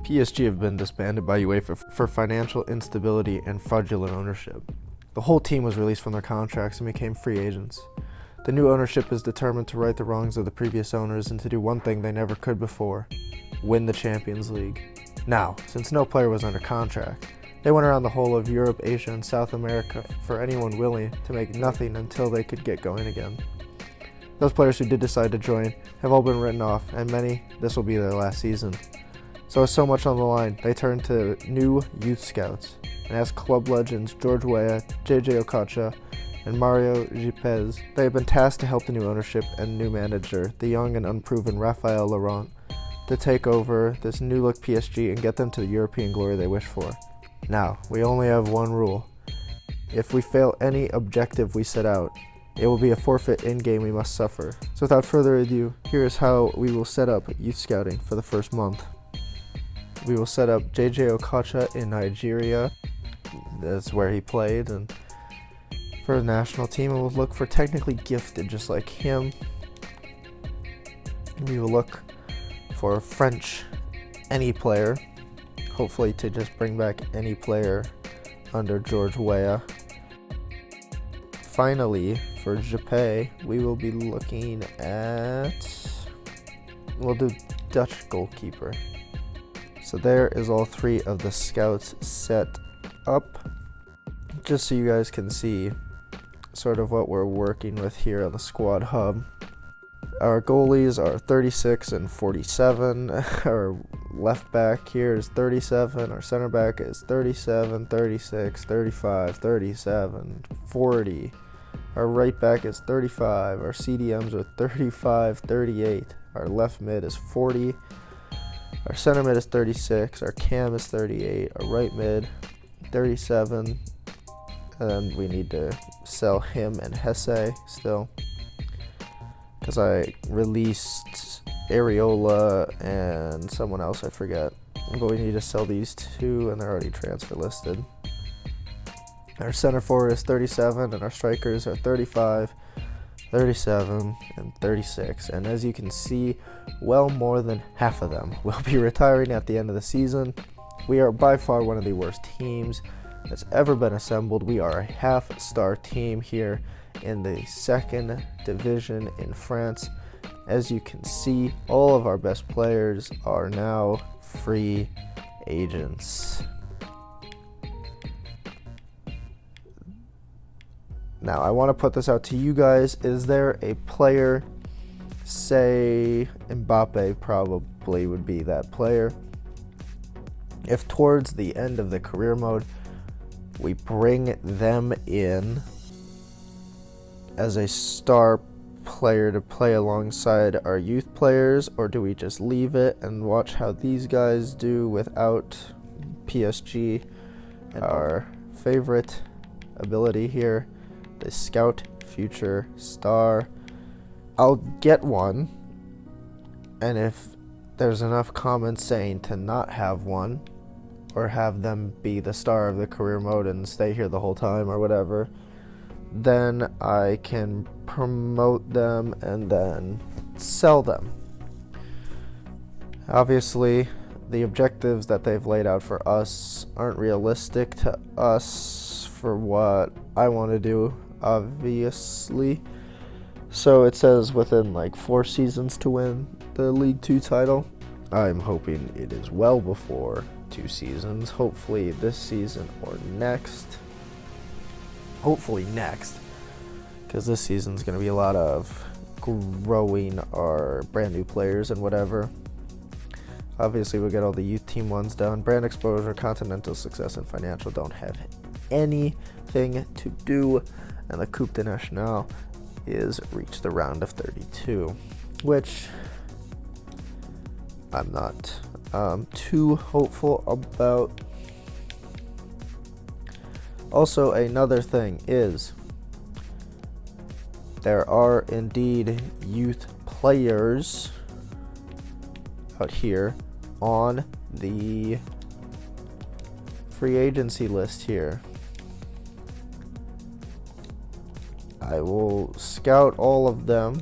PSG have been disbanded by UEFA for financial instability and fraudulent ownership. The whole team was released from their contracts and became free agents. The new ownership is determined to right the wrongs of the previous owners and to do one thing they never could before: win the Champions League. Now, since no player was under contract, they went around the whole of Europe, Asia, and South America for anyone willing to make nothing until they could get going again. Those players who did decide to join have all been written off, and many, this will be their last season. So with so much on the line, they turned to new youth scouts and asked club legends George Weah, JJ Okocha, and Mario Gipez. They have been tasked to help the new ownership and new manager, the young and unproven Raphael Laurent, to take over this new-look PSG and get them to the European glory they wish for. Now, we only have one rule. If we fail any objective we set out, it will be a forfeit in-game we must suffer. So without further ado, here is how we will set up youth scouting for the first month. We will set up JJ Okocha in Nigeria. That's where he played, and for the national team, we'll look for technically gifted just like him. We will look for French any player, hopefully to just bring back any player under George Weah. Finally, for Japan, we will be looking at, we'll do Dutch goalkeeper. So there is all three of the scouts set up, just so you guys can see sort of what we're working with here on the squad hub. Our goalies are 36 and 47. Our left back here is 37. Our center back is 37, 36, 35, 37, 40. Our right back is 35. Our CDMs are 35, 38. Our left mid is 40. Our center mid is 36. Our cam is 38. Our right mid, 37. And we need to sell him and Hesse still, because I released Areola and someone else, I forget. But we need to sell these two, and they're already transfer listed. Our center forward is 37, and our strikers are 35, 37, and 36. And as you can see, well more than half of them will be retiring at the end of the season. We are by far one of the worst teams that's ever been assembled. We are a half-star team here in the second division in France. As you can see, all of our best players are now free agents. Now, I want to put this out to you guys. Is there a player, say Mbappe probably would be that player, if towards the end of the career mode we bring them in as a star player to play alongside our youth players, or do we just leave it and watch how these guys do without PSG? Our favorite ability here, the Scout Future Star. I'll get one, and if there's enough comments saying to not have one, or have them be the star of the career mode and stay here the whole time or whatever, then I can promote them and then sell them. Obviously, the objectives that they've laid out for us aren't realistic to us for what I want to do, obviously. So it says within like 4 seasons to win the League 2 title. I'm hoping it is well before 2 seasons, hopefully this season or next. Hopefully next, because this season's going to be a lot of growing our brand new players and whatever. Obviously, we'll get all the youth team ones done. Brand exposure, continental success, and financial don't have anything to do. And the Coupe de National is reach the round of 32, which I'm not too hopeful about. Also, another thing is there are indeed youth players out here on the free agency list here. I will scout all of them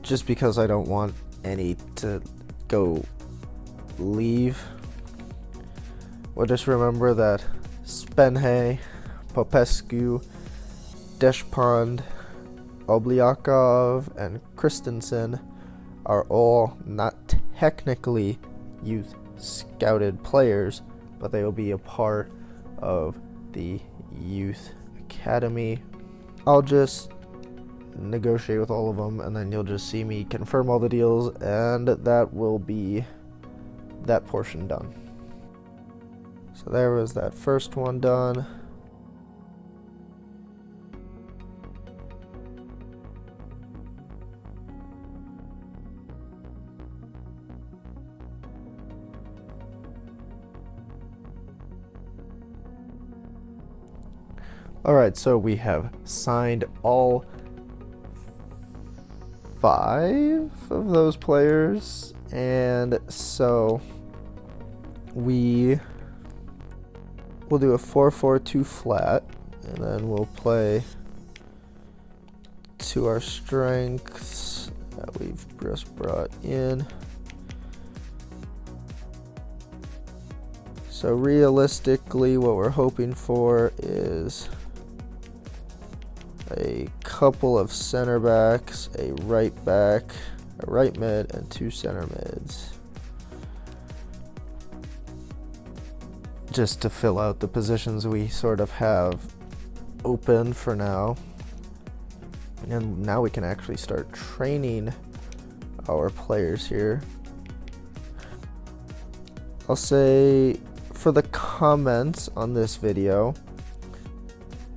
just because I don't want any to go leave, we'll just remember that Spenhe, Popescu, Deshpond, Obliakov, and Christensen are all not technically youth scouted players, but they will be a part of the youth academy. I'll just negotiate with all of them, and then you'll just see me confirm all the deals, and that will be that portion done. So there was that first one done. Alright, so we have signed all 5 of those players, and so we will do a 4-4-2 flat, and then we'll play to our strengths that we've just brought in. So realistically, what we're hoping for is a couple of center backs, a right back, a right mid, and 2 center mids, just to fill out the positions we sort of have open for now. And now we can actually start training our players here. I'll say for the comments on this video,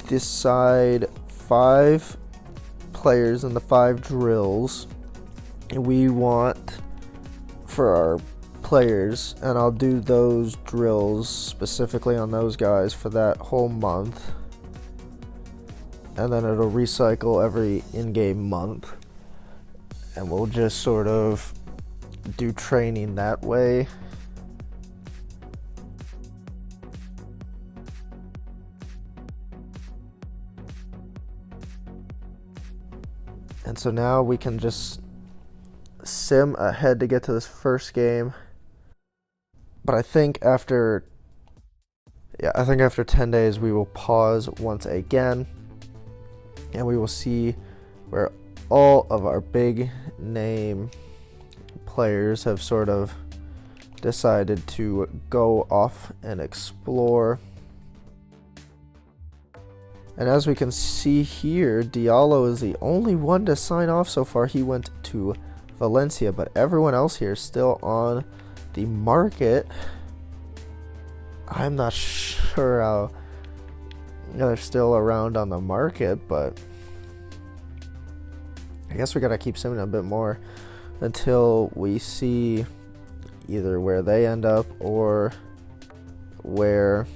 decide 5 players in the 5 drills we want for our players, and I'll do those drills specifically on those guys for that whole month, and then it'll recycle every in-game month, and we'll just sort of do training that way. And so now we can just sim ahead to get to this first game. But I think after 10 days we will pause once again, and we will see where all of our big name players have sort of decided to go off and explore. And as we can see here, Diallo is the only one to sign off so far. He went to Valencia, but everyone else here is still on the market. I'm not sure how they're still around on the market, but I guess we gotta keep simming a bit more until we see either where they end up or where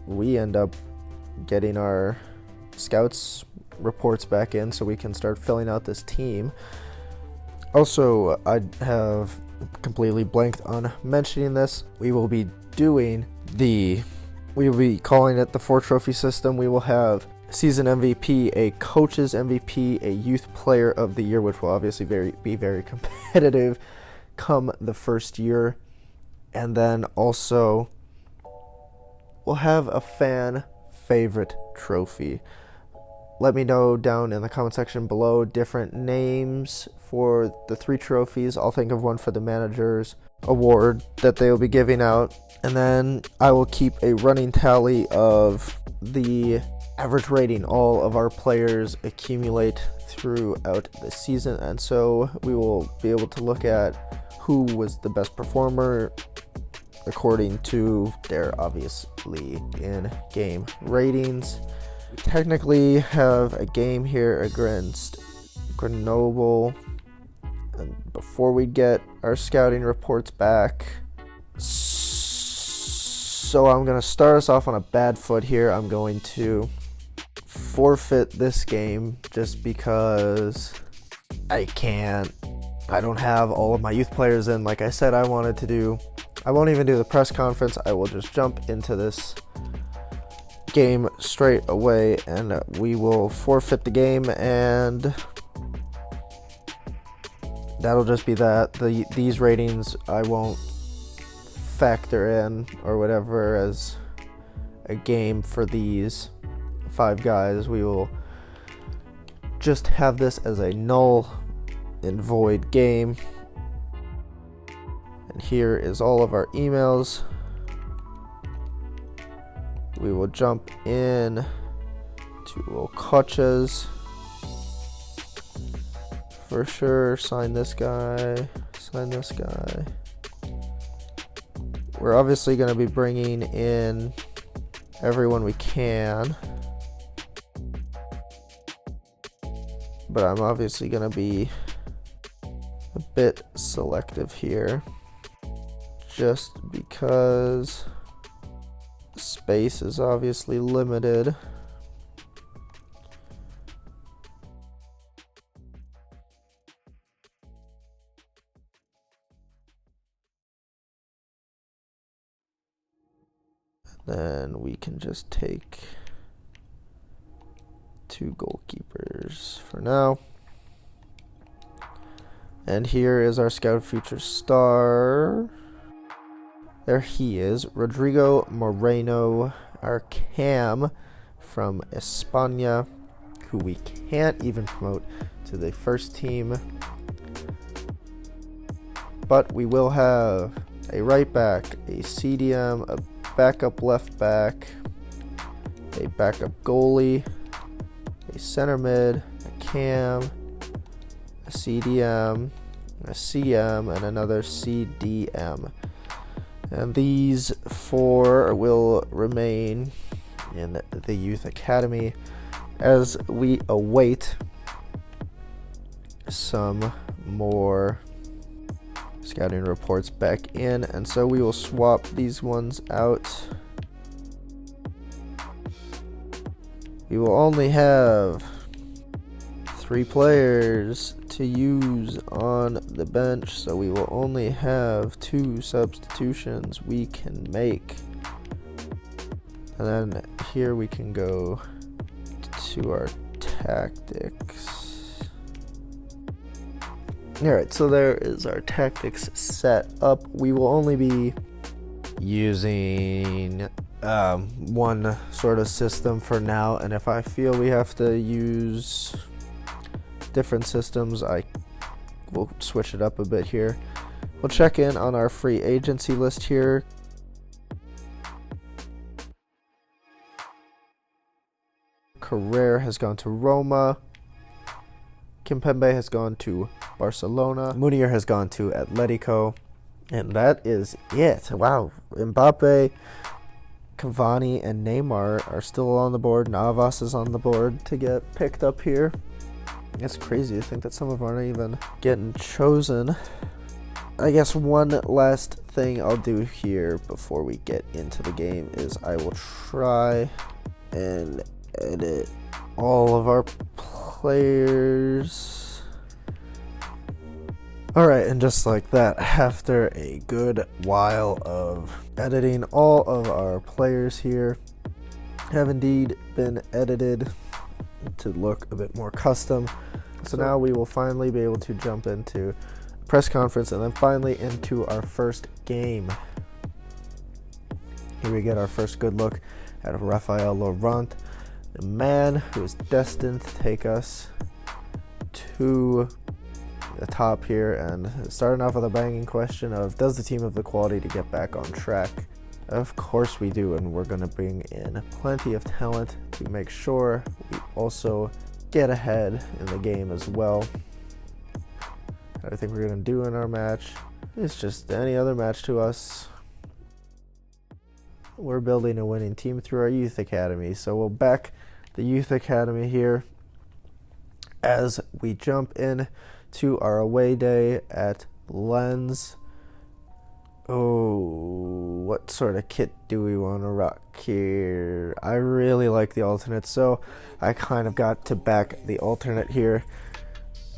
we end up getting our scouts reports back in so we can start filling out this team. Also, I have completely blanked on mentioning this. We will be calling it the 4 trophy system. We will have season MVP, a coach's MVP, a youth player of the year, which will obviously be very competitive come the first year, and then also we'll have a fan favorite trophy. Let me know down in the comment section below different names for the 3 trophies. I'll think of one for the manager's award that they will be giving out, and then I will keep a running tally of the average rating all of our players accumulate throughout the season, and so we will be able to look at who was the best performer according to their obviously in-game ratings. We technically have a game here against Grenoble, and before we get our scouting reports back, so I'm going to start us off on a bad foot here. I'm going to forfeit this game just because I don't have all of my youth players in like I said I wanted to do. I won't even do the press conference. I will just jump into this game straight away, and we will forfeit the game, and that'll just be that. These ratings I won't factor in or whatever as a game for these 5 guys. We will just have this as a null and void game. And here is all of our emails. We will jump in to Okocha's for sure. Sign this guy, sign this guy. We're obviously going to be bringing in everyone we can, but I'm obviously going to be a bit selective here just because space is obviously limited. Then we can just take 2 goalkeepers for now. And here is our Scout Future Star. There he is, Rodrigo Moreno, our Cam from España, who we can't even promote to the first team. But we will have a right back, a CDM, a backup left back, a backup goalie, a center mid, a cam, a CDM, a CM, and another CDM. And these 4 will remain in the youth academy as we await some more scouting reports back in, and so we will swap these ones out. We will only have 3 players to use on the bench, so we will only have 2 substitutions we can make. And then here we can go to our tactics. Alright, so there is our tactics set up. We will only be using one sort of system for now, and if I feel we have to use different systems, I will switch it up a bit here. We'll check in on our free agency list here. Carrere has gone to Roma. Kimpembe has gone to Barcelona. Munier has gone to Atletico. And that is it. Wow. Mbappe, Cavani, and Neymar are still on the board. Navas is on the board to get picked up here. It's crazy to think that some of them aren't even getting chosen. I guess one last thing I'll do here before we get into the game is I will try and edit all of our players. Alright, and just like that, after a good while of editing, all of our players here have indeed been edited to look a bit more custom. So now we will finally be able to jump into press conference and then finally into our first game. Here we get our first good look at Raphael Laurent, the man who is destined to take us to the top here, and starting off with a banging question of, does the team have the quality to get back on track? Of course we do, and we're going to bring in plenty of talent to make sure we also get ahead in the game as well. Everything we're going to do in our match is just any other match to us. We're building a winning team through our youth academy, so we'll back the youth academy here as we jump in to our away day at Lens. Oh, what sort of kit do we want to rock here? I really like the alternate, so I kind of got to back the alternate here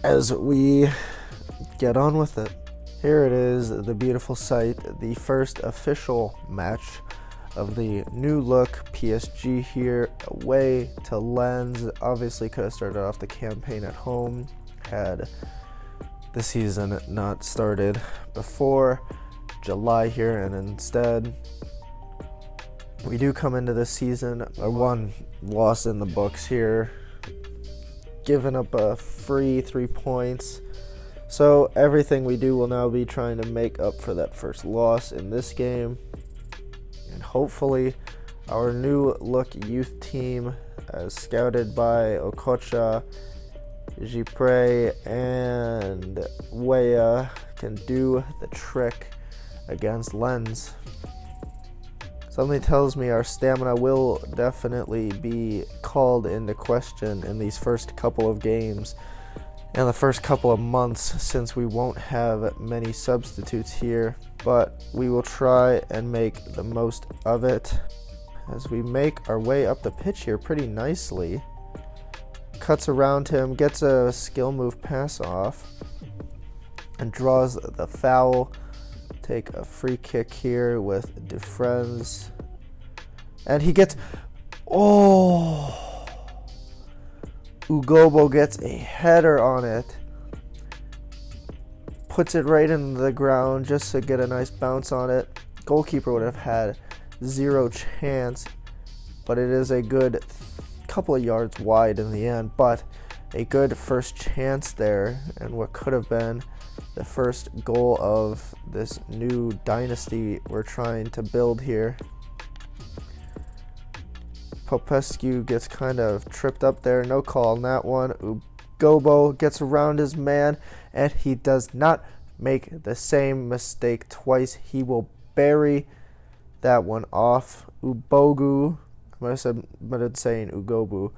as we get on with it. Here it is, the beautiful sight, the first official match of the new look PSG here, away to Lens. Obviously could have started off the campaign at home had the season not started before July here, and instead we do come into this season a 1 loss in the books here, giving up a free 3 points. So everything we do will now be trying to make up for that first loss in this game, and hopefully our new look youth team, as scouted by Okocha, Gipre, and Weah, can do the trick against Lens. Something tells me our stamina will definitely be called into question in these first couple of games and the first couple of months, since we won't have many substitutes here, but we will try and make the most of it as we make our way up the pitch here pretty nicely. Cuts around him, gets a skill move pass off, and draws the foul. Take a free kick here with Dufresne, and he gets, Ugobo gets a header on it, puts it right into the ground just to get a nice bounce on it. Goalkeeper would have had zero chance, but it is a good couple of yards wide in the end, but a good first chance there, and what could have been the first goal of this new dynasty we're trying to build here. Popescu gets kind of tripped up there, no call on that one. Ugobo gets around his man, and he does not make the same mistake twice. He will bury that one off. Ubogu, I must have been saying Ugobu.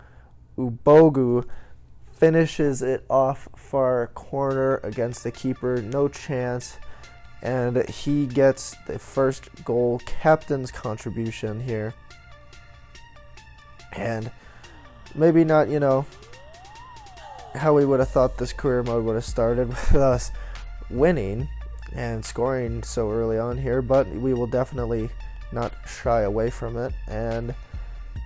Ubogu finishes it off far corner against the keeper, no chance, and he gets the first goal, captain's contribution here. And maybe not, how we would have thought this career mode would have started with us winning and scoring so early on here, but we will definitely not shy away from it. And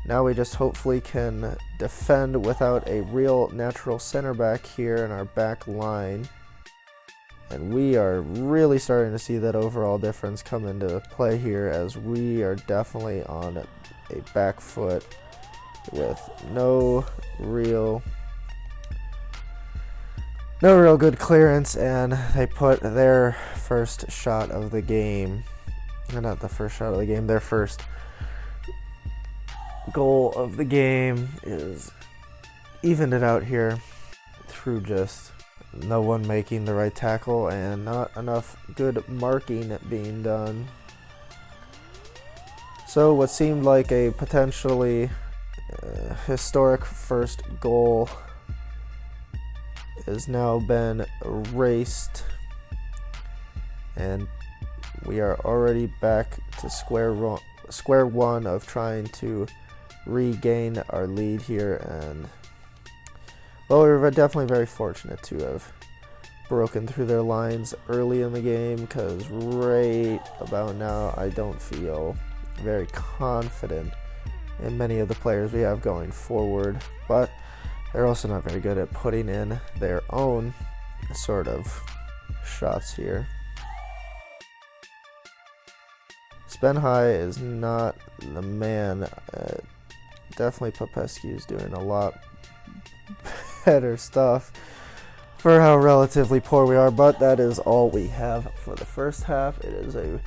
now we just hopefully can defend without a real natural center back here in our back line. And we are really starting to see that overall difference come into play here, as we are definitely on a back foot with no real good clearance, and they put their first shot of the game, not the first shot of the game, their first goal of the game is evened it out here through just no one making the right tackle and not enough good marking being done. So what seemed like a potentially historic first goal has now been erased, and we are already back to square one of trying to regain our lead here. And well, we were definitely very fortunate to have broken through their lines early in the game, because right about now I don't feel very confident in many of the players we have going forward, but they're also not very good at putting in their own sort of shots here. Spenhai is not the man. Definitely Popescu is doing a lot better stuff for how relatively poor we are, but that is all we have for the first half. It is a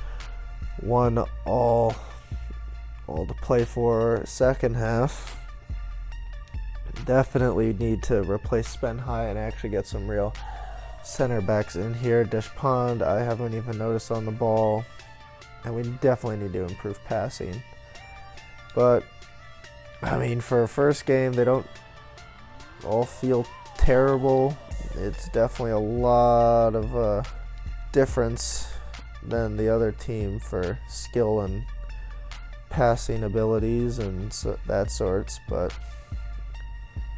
1-all, all to play for second half. Definitely need to replace Spenhai and actually get some real center backs in here. Deshpond, I haven't even noticed on the ball, and we definitely need to improve passing. But I mean, for a first game, they don't all feel terrible. It's definitely a lot of difference than the other team for skill and passing abilities and that sorts, but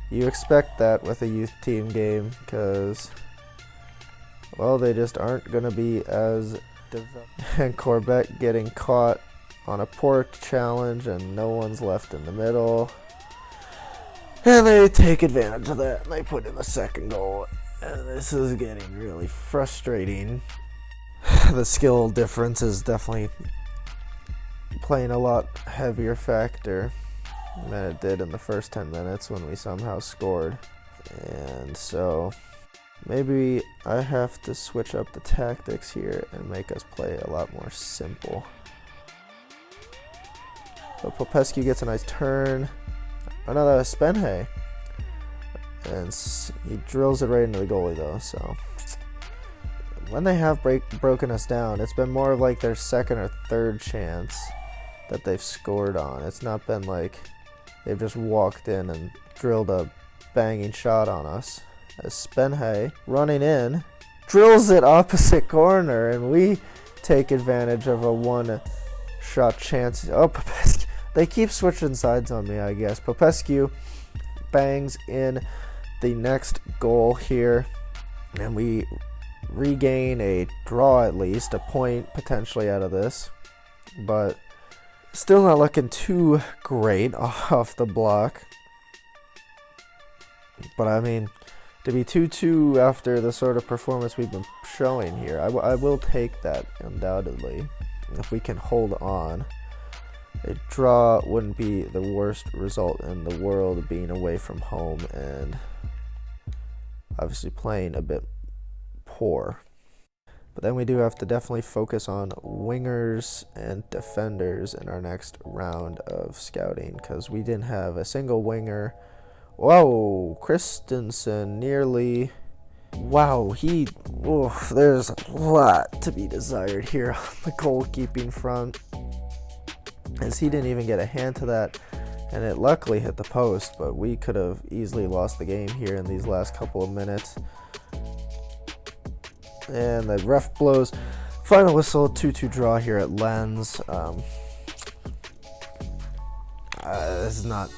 you expect that with a youth team game, because, well, they just aren't going to be as developed. And Corbett getting caught on a poor challenge, and no one's left in the middle. And they take advantage of that, and they put in the second goal. And this is getting really frustrating. The skill difference is definitely playing a lot heavier factor than it did in the first 10 minutes when we somehow scored. And so maybe I have to switch up the tactics here and make us play a lot more simple. But Popescu gets a nice turn. Another Spenhe. And he drills it right into the goalie though, so when they have broken us down, it's been more of like their second or third chance that they've scored on. It's not been like they've just walked in and drilled a banging shot on us. As Spenhe, running in, drills it opposite corner, and we take advantage of a one-shot chance. Oh, Popescu. They keep switching sides on me, I guess. Popescu bangs in the next goal here, and we regain a draw, at least a point potentially out of this, but still not looking too great off the block. But I mean, to be 2-2 after the sort of performance we've been showing here, I will take that undoubtedly. If we can hold on, a draw wouldn't be the worst result in the world, being away from home and obviously playing a bit poor. But then we do have to definitely focus on wingers and defenders in our next round of scouting, because we didn't have a single winger. Whoa, Christensen nearly. Wow, there's a lot to be desired here on the goalkeeping front, as he didn't even get a hand to that, and it luckily hit the post, but we could have easily lost the game here in these last couple of minutes. And the ref blows final whistle, 2-2 draw here at Lens. This is not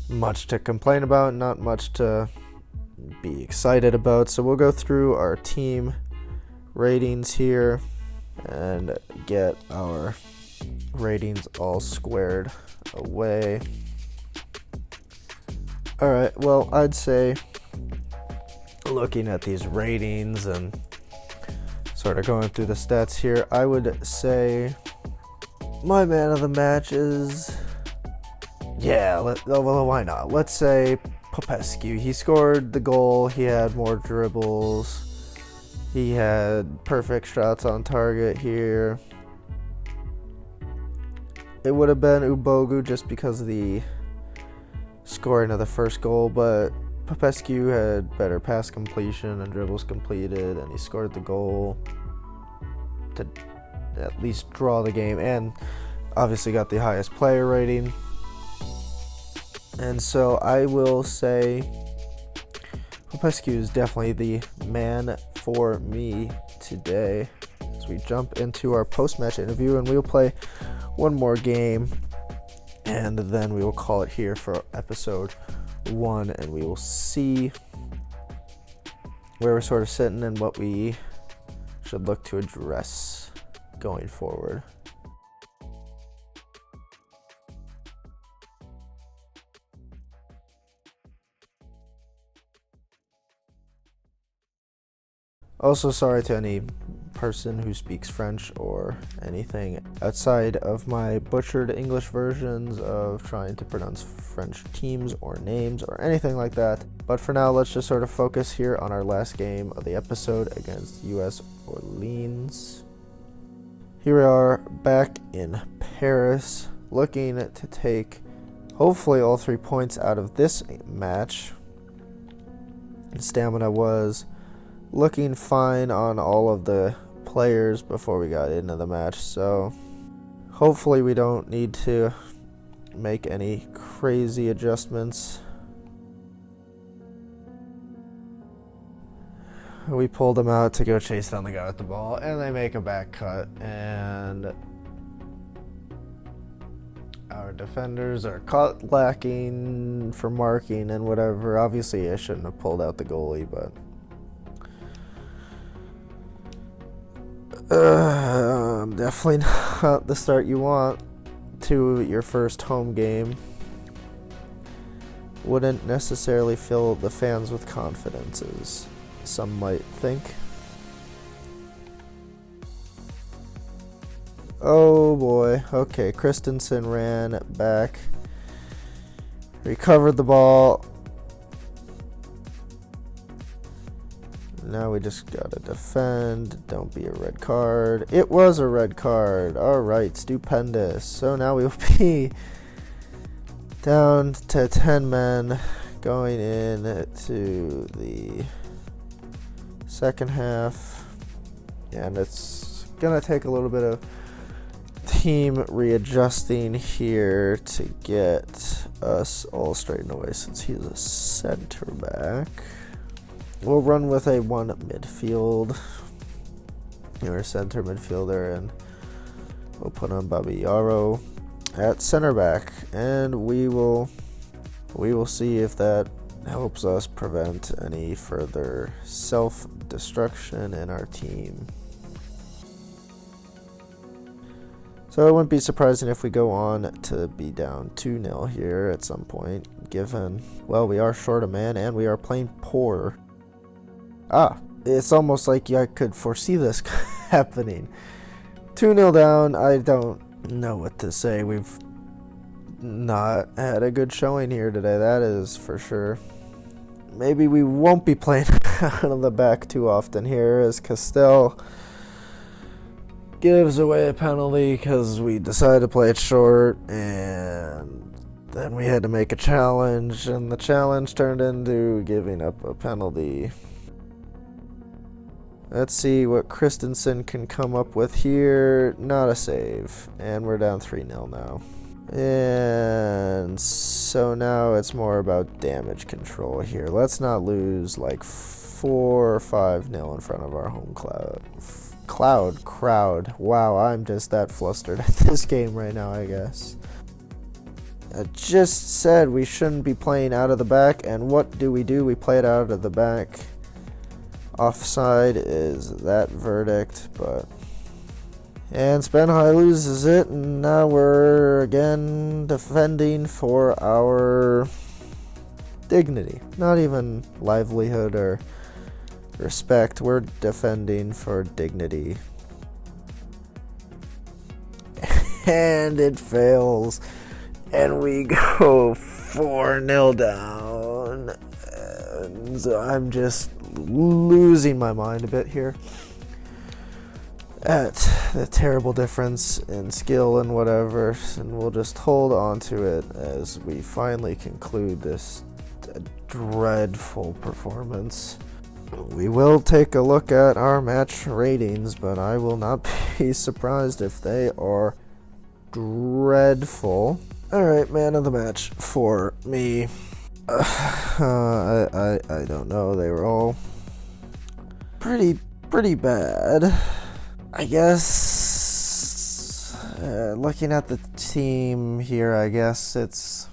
much to complain about, not much to be excited about. So we'll go through our team ratings here and get our ratings all squared away. Alright, well, I'd say looking at these ratings and sort of going through the stats here, I would say my man of the match is, why not? Let's say Popescu. He scored the goal, he had more dribbles, he had perfect shots on target here. It would have been Ubogu just because of the scoring of the first goal, but Popescu had better pass completion and dribbles completed, and he scored the goal to at least draw the game, and obviously got the highest player rating. And so I will say Popescu is definitely the man for me today, as we jump into our post-match interview, and we'll play one more game, and then we will call it here for episode 1, and we will see where we're sort of sitting and what we should look to address going forward. Also, sorry to any person who speaks French or anything outside of my butchered English versions of trying to pronounce French teams or names or anything like that. But for now, let's just sort of focus here on our last game of the episode against US Orleans. Here we are back in Paris, looking to take hopefully all 3 points out of this match. Stamina was looking fine on all of the players before we got into the match, so hopefully we don't need to make any crazy adjustments. We pulled them out to go chase down the guy with the ball, and they make a back cut, and our defenders are caught lacking for marking and whatever. Obviously I shouldn't have pulled out the goalie, but definitely not the start you want to your first home game. Wouldn't necessarily fill the fans with confidences. some might think. Oh boy. Okay, Christensen ran back, recovered the ball. Now we just gotta defend. Don't be a red card. It was a red card. Alright, stupendous. So now we'll be down to 10 men going into the second half. And it's gonna take a little bit of team readjusting here to get us all straightened away since he's a center back. We'll run with a one midfield. You're a center midfielder, and we'll put on Bobby Yarrow at center back, and we will see if that helps us prevent any further self-destruction in our team. So it wouldn't be surprising if we go on to be down 2-0 here at some point, given, well, we are short a man and we are playing poor. It's almost like I could foresee this happening. 2-0 down, I don't know what to say. We've not had a good showing here today, that is for sure. Maybe we won't be playing out of the back too often here as Castell gives away a penalty because we decided to play it short, and then we had to make a challenge, and the challenge turned into giving up a penalty. Let's see what Christensen can come up with here. Not a save. And we're down 3-0 now. And so now it's more about damage control here. Let's not lose like 4 or 5-0 in front of our home crowd. Wow, I'm just that flustered at this game right now, I guess. I just said we shouldn't be playing out of the back, and what do? We play it out of the back. Offside is that verdict, but... And Spanhai loses it, and now we're again defending for our dignity. Not even livelihood or respect, we're defending for dignity. And it fails, and we go 4-0 down. And so I'm just losing my mind a bit here at the terrible difference in skill and whatever, and we'll just hold on to it as we finally conclude this dreadful performance. We will take a look at our match ratings, but I will not be surprised if they are dreadful. Alright, man of the match for me. I don't know. They were all pretty bad. I guess looking at the team here, I guess it's,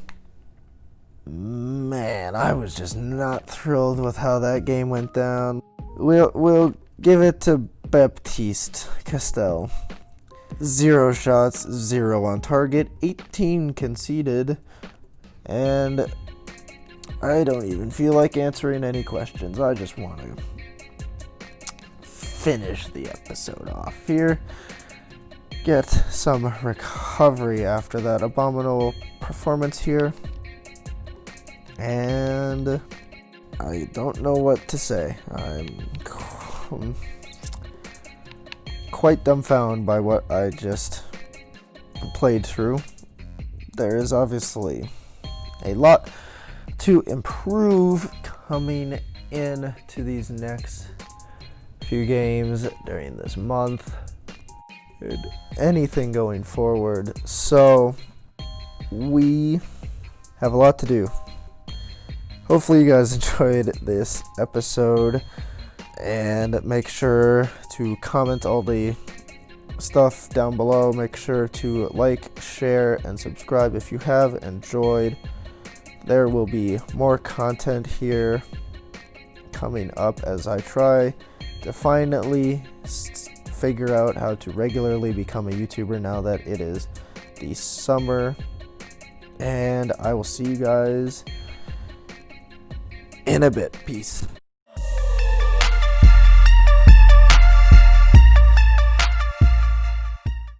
man, I was just not thrilled with how that game went down. We'll give it to Baptiste Castell. 0 shots, 0 on target, 18 conceded, and I don't even feel like answering any questions. I just want to finish the episode off here. Get some recovery after that abominable performance here. And I don't know what to say. I'm quite dumbfounded by what I just played through. There is obviously a lot to improve coming in to these next few games during this month and anything going forward. So we have a lot to do. Hopefully you guys enjoyed this episode, and make sure to comment all the stuff down below. Make sure to like, share, and subscribe if you have enjoyed. There will be more content here coming up as I try to finally figure out how to regularly become a YouTuber now that it is the summer. And I will see you guys in a bit. Peace.